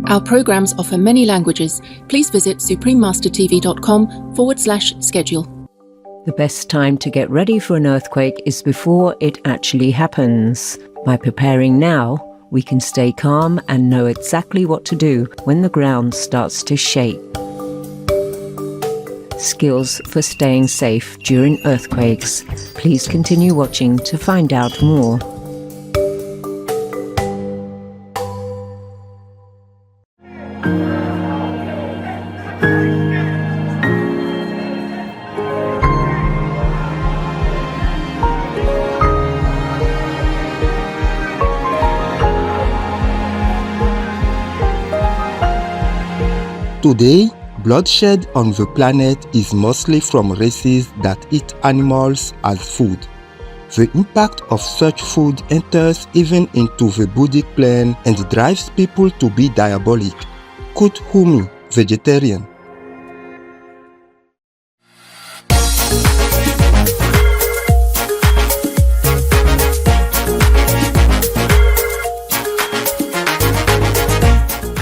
Our programs offer many languages. Please visit suprememastertv.com/schedule. The best time to get ready for an earthquake is before it actually happens. By preparing now, we can stay calm and know exactly what to do when the ground starts to shake. Skills for staying safe during earthquakes. Please continue watching to find out more. Today, bloodshed on the planet is mostly from races that eat animals as food. The impact of such food enters even into the buddhic plane and drives people to be diabolic. Quote Humi, vegetarian.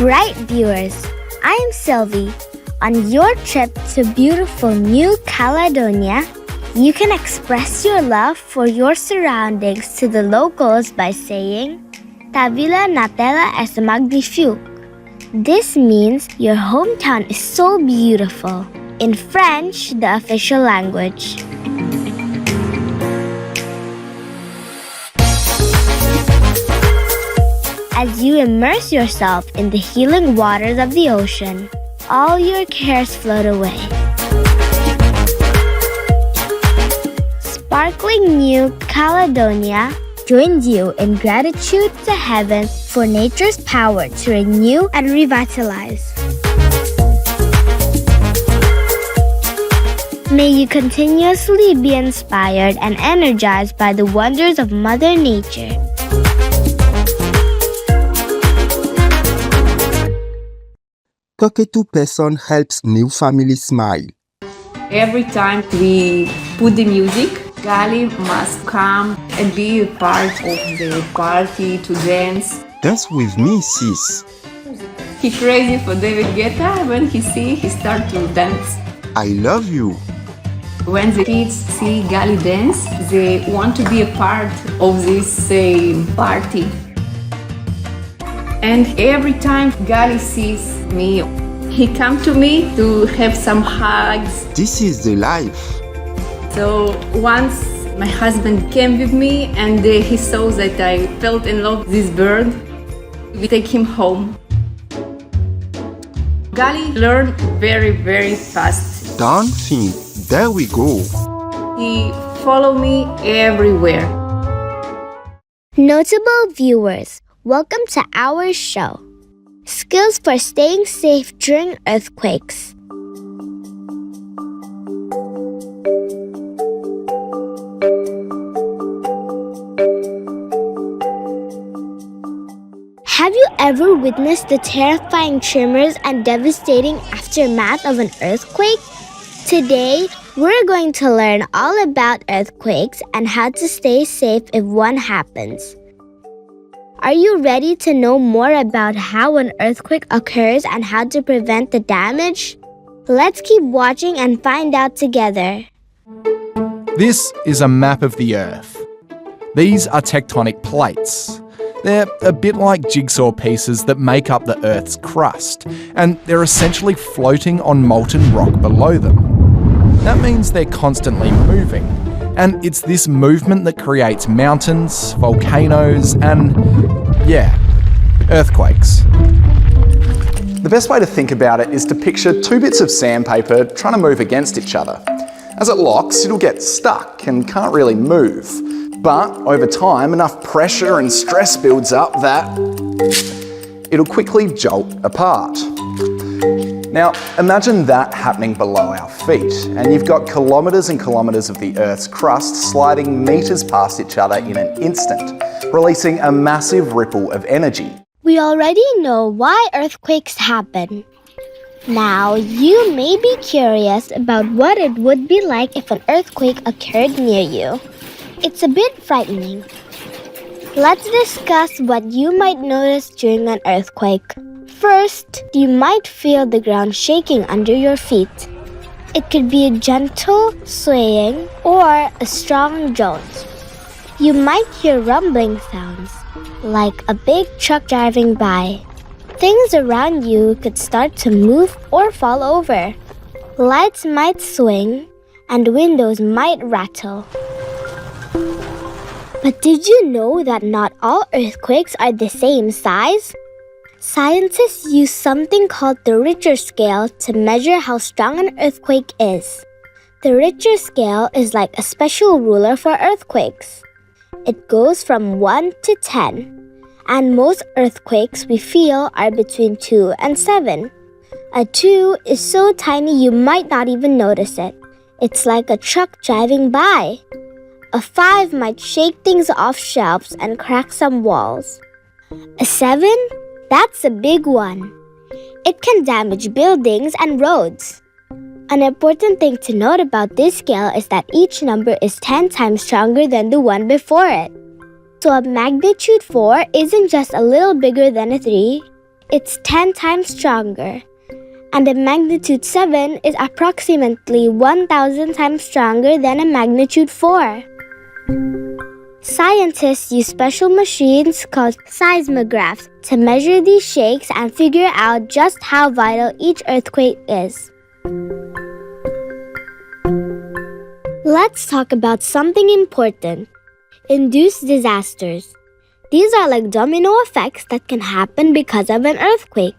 Right, viewers, I am Sylvie. On your trip to beautiful New Caledonia, you can express your love for your surroundings to the locals by saying, "Tavila Natela es magnifique." This means your hometown is so beautiful, in French, the official language. As you immerse yourself in the healing waters of the ocean, all your cares float away. Sparkling New Caledonia joins you in gratitude to heaven for nature's power to renew and revitalize. May you continuously be inspired and energized by the wonders of Mother Nature. Cockatoo person helps new family smile. Every time we put the music, Gali must come and be a part of the party to dance. Dance with me, sis. He's crazy for David Guetta. When he starts to dance. I love you. When the kids see Gali dance, they want to be a part of this party. And every time Gali sees me, he comes to me to have some hugs. This is the life. So once my husband came with me and he saw that I fell in love with this bird, we take him home. Gali learned very, very fast. Don't think. There we go. He followed me everywhere. Notable viewers, welcome to our show. Skills for staying safe during earthquakes. Have you ever witnessed the terrifying tremors and devastating aftermath of an earthquake? Today, we're going to learn all about earthquakes and how to stay safe if one happens. Are you ready to know more about how an earthquake occurs and how to prevent the damage? Let's keep watching and find out together. This is a map of the Earth. These are tectonic plates. They're a bit like jigsaw pieces that make up the Earth's crust, and they're essentially floating on molten rock below them. That means they're constantly moving. And it's this movement that creates mountains, volcanoes, and, earthquakes. The best way to think about it is to picture two bits of sandpaper trying to move against each other. As it locks, it'll get stuck and can't really move. But over time, enough pressure and stress builds up that it'll quickly jolt apart. Now, imagine that happening below our feet, and you've got kilometres and kilometres of the Earth's crust sliding metres past each other in an instant, releasing a massive ripple of energy. We already know why earthquakes happen. Now, you may be curious about what it would be like if an earthquake occurred near you. It's a bit frightening. Let's discuss what you might notice during an earthquake. First, you might feel the ground shaking under your feet. It could be a gentle swaying or a strong jolt. You might hear rumbling sounds, like a big truck driving by. Things around you could start to move or fall over. Lights might swing, and windows might rattle. But did you know that not all earthquakes are the same size? Scientists use something called the Richter scale to measure how strong an earthquake is. The Richter scale is like a special ruler for earthquakes. It goes from 1 to 10, and most earthquakes we feel are between 2 and 7. A 2 is so tiny you might not even notice it. It's like a truck driving by. A 5 might shake things off shelves and crack some walls. A 7? That's a big one. It can damage buildings and roads. An important thing to note about this scale is that each number is 10 times stronger than the one before it. So a magnitude 4 isn't just a little bigger than a 3, it's 10 times stronger. And a magnitude 7 is approximately 1,000 times stronger than a magnitude 4. Scientists use special machines called seismographs to measure these shakes and figure out just how vital each earthquake is. Let's talk about something important: induced disasters. These are like domino effects that can happen because of an earthquake.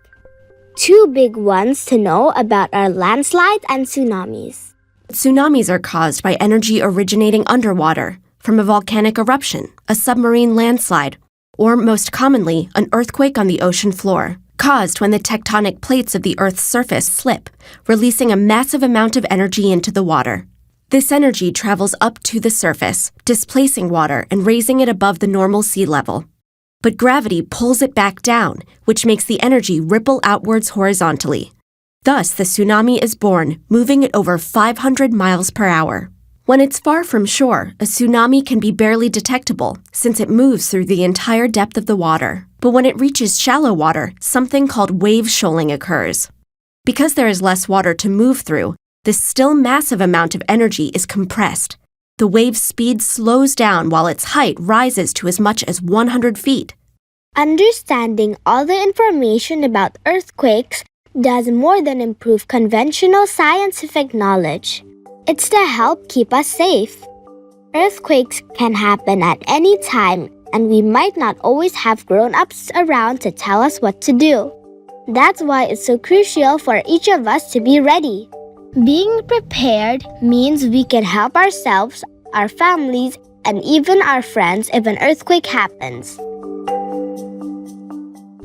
Two big ones to know about are landslides and tsunamis. Tsunamis are caused by energy originating underwater, from a volcanic eruption, a submarine landslide, or most commonly, an earthquake on the ocean floor, caused when the tectonic plates of the Earth's surface slip, releasing a massive amount of energy into the water. This energy travels up to the surface, displacing water and raising it above the normal sea level. But gravity pulls it back down, which makes the energy ripple outwards horizontally. Thus, the tsunami is born, moving at over 500 miles per hour. When it's far from shore, a tsunami can be barely detectable since it moves through the entire depth of the water. But when it reaches shallow water, something called wave shoaling occurs. Because there is less water to move through, this still massive amount of energy is compressed. The wave's speed slows down while its height rises to as much as 100 feet. Understanding all the information about earthquakes does more than improve conventional scientific knowledge. It's to help keep us safe. Earthquakes can happen at any time, and we might not always have grown-ups around to tell us what to do. That's why it's so crucial for each of us to be ready. Being prepared means we can help ourselves, our families, and even our friends if an earthquake happens.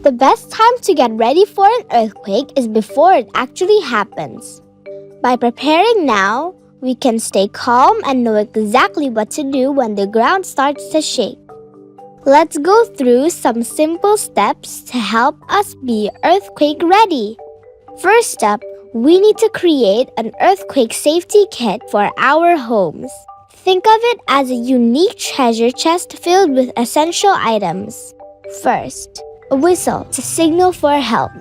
The best time to get ready for an earthquake is before it actually happens. By preparing now, we can stay calm and know exactly what to do when the ground starts to shake. Let's go through some simple steps to help us be earthquake ready. First up, we need to create an earthquake safety kit for our homes. Think of it as a unique treasure chest filled with essential items. First, a whistle to signal for help.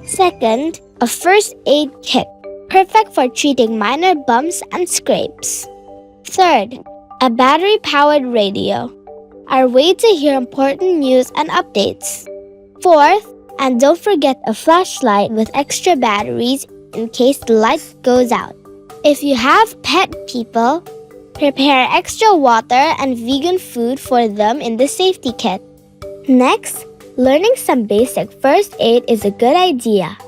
Second, a first aid kit, perfect for treating minor bumps and scrapes. Third, a battery-powered radio, our way to hear important news and updates. Fourth, and don't forget a flashlight with extra batteries in case the light goes out. If you have pet people, prepare extra water and vegan food for them in the safety kit. Next, learning some basic first aid is a good idea.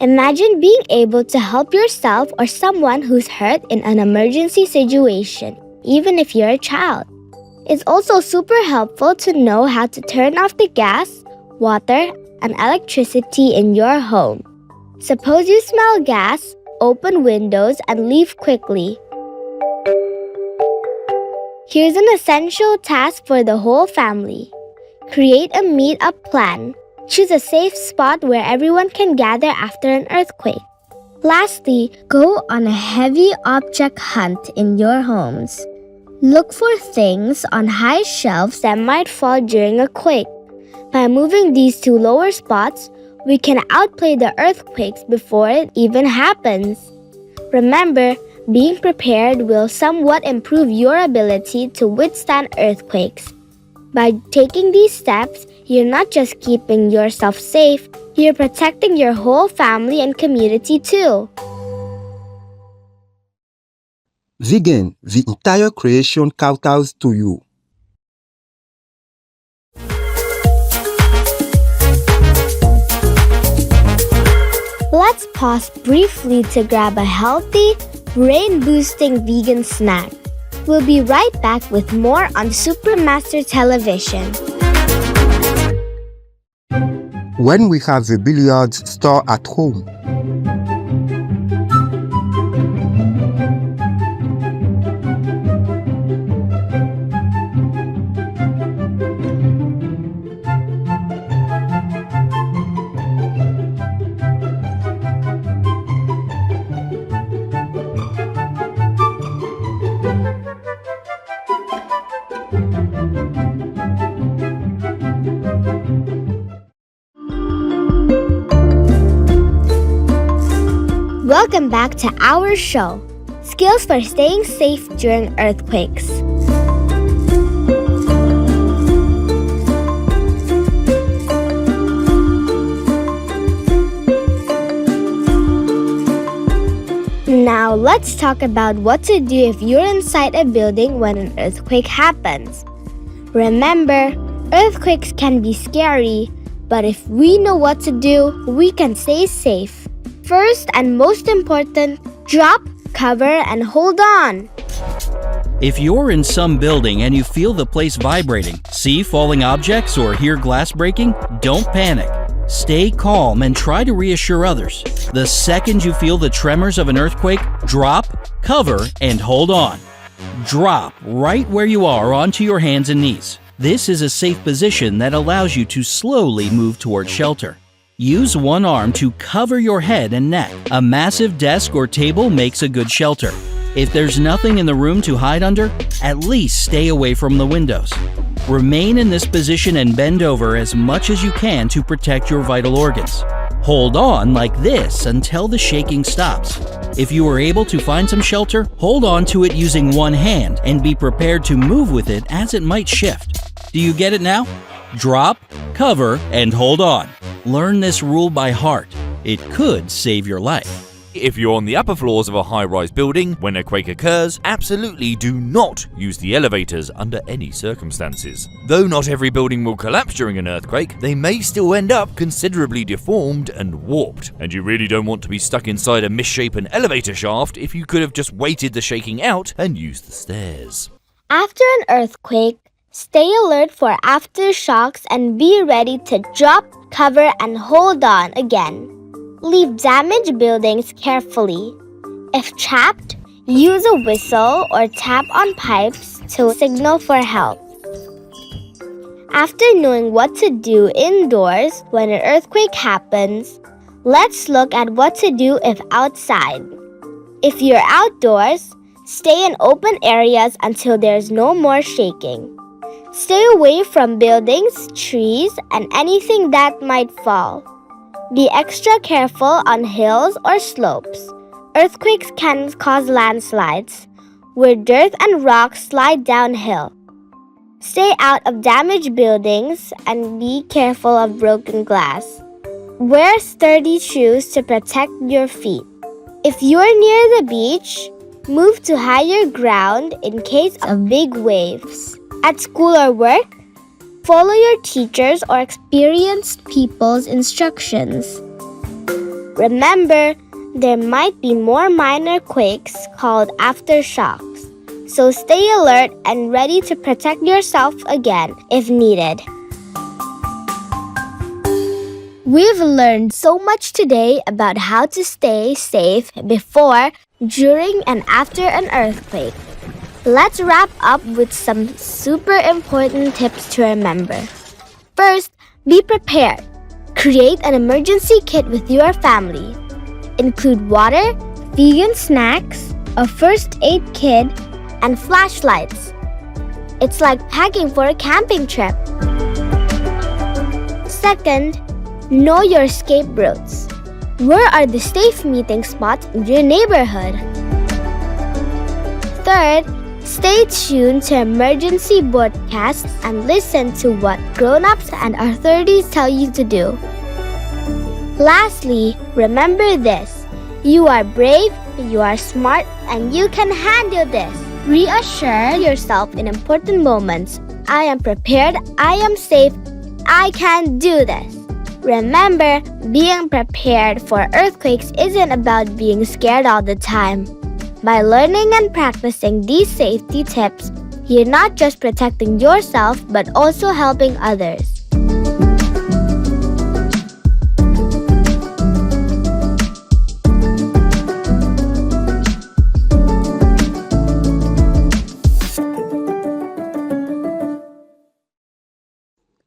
Imagine being able to help yourself or someone who's hurt in an emergency situation, even if you're a child. It's also super helpful to know how to turn off the gas, water, and electricity in your home. Suppose you smell gas, open windows, and leave quickly. Here's an essential task for the whole family. Create a meet-up plan. Choose a safe spot where everyone can gather after an earthquake. Lastly, go on a heavy object hunt in your homes. Look for things on high shelves that might fall during a quake. By moving these to lower spots, we can outplay the earthquakes before it even happens. Remember, being prepared will somewhat improve your ability to withstand earthquakes. By taking these steps, you're not just keeping yourself safe, you're protecting your whole family and community too. Vegan, the entire creation kowtows to you. Let's pause briefly to grab a healthy, brain-boosting vegan snack. We'll be right back with more on Supermaster Television. When we have a billiards store at home, Welcome back to our show, Skills for Staying Safe During Earthquakes. Now let's talk about what to do if you're inside a building when an earthquake happens. Remember, earthquakes can be scary, but if we know what to do, we can stay safe. First and most important, drop, cover, and hold on. If you're in some building and you feel the place vibrating, see falling objects, or hear glass breaking, don't panic. Stay calm and try to reassure others. The second you feel the tremors of an earthquake, drop, cover, and hold on. Drop right where you are onto your hands and knees. This is a safe position that allows you to slowly move toward shelter. Use one arm to cover your head and neck. A massive desk or table makes a good shelter. If there's nothing in the room to hide under, at least stay away from the windows. Remain in this position and bend over as much as you can to protect your vital organs. Hold on like this until the shaking stops. If you are able to find some shelter, hold on to it using one hand and be prepared to move with it as it might shift. Do you get it now? Drop, cover, and hold on. Learn this rule by heart. It could save your life. If you're on the upper floors of a high-rise building, when a quake occurs, absolutely do not use the elevators under any circumstances. Though not every building will collapse during an earthquake, they may still end up considerably deformed and warped. And you really don't want to be stuck inside a misshapen elevator shaft if you could have just waited the shaking out and used the stairs. After an earthquake, stay alert for aftershocks and be ready to drop, cover, and hold on again. Leave damaged buildings carefully. If trapped, use a whistle or tap on pipes to signal for help. After knowing what to do indoors when an earthquake happens, let's look at what to do if outside. If you're outdoors, stay in open areas until there's no more shaking. Stay away from buildings, trees, and anything that might fall. Be extra careful on hills or slopes. Earthquakes can cause landslides, where dirt and rocks slide downhill. Stay out of damaged buildings and be careful of broken glass. Wear sturdy shoes to protect your feet. If you're near the beach, move to higher ground in case of big waves. At school or work, follow your teachers or experienced people's instructions. Remember, there might be more minor quakes called aftershocks, so stay alert and ready to protect yourself again if needed. We've learned so much today about how to stay safe before, during, and after an earthquake. Let's wrap up with some super important tips to remember. First, be prepared. Create an emergency kit with your family. Include water, vegan snacks, a first aid kit, and flashlights. It's like packing for a camping trip. Second, know your escape routes. Where are the safe meeting spots in your neighborhood? Third, stay tuned to emergency broadcasts and listen to what grown-ups and authorities tell you to do. Lastly, remember this. You are brave, you are smart, and you can handle this. Reassure yourself in important moments. I am prepared, I am safe, I can do this. Remember, being prepared for earthquakes isn't about being scared all the time. By learning and practicing these safety tips, you're not just protecting yourself but also helping others.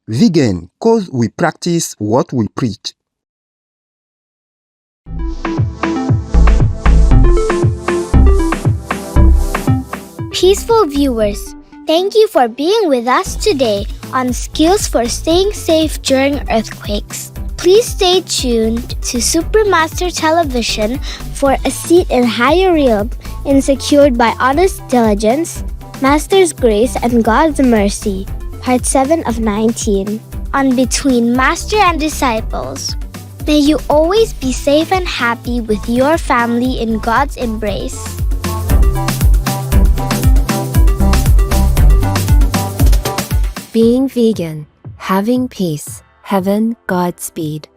Vegan, cause we practice what we preach. Peaceful viewers, thank you for being with us today on skills for staying safe during earthquakes. Please stay tuned to Supermaster Television for A Seat in Higher Realm in Secured by Honest Diligence, Master's Grace and God's Mercy, Part 7 of 19, on Between Master and Disciples. May you always be safe and happy with your family in God's embrace. Being vegan, having peace, heaven, Godspeed.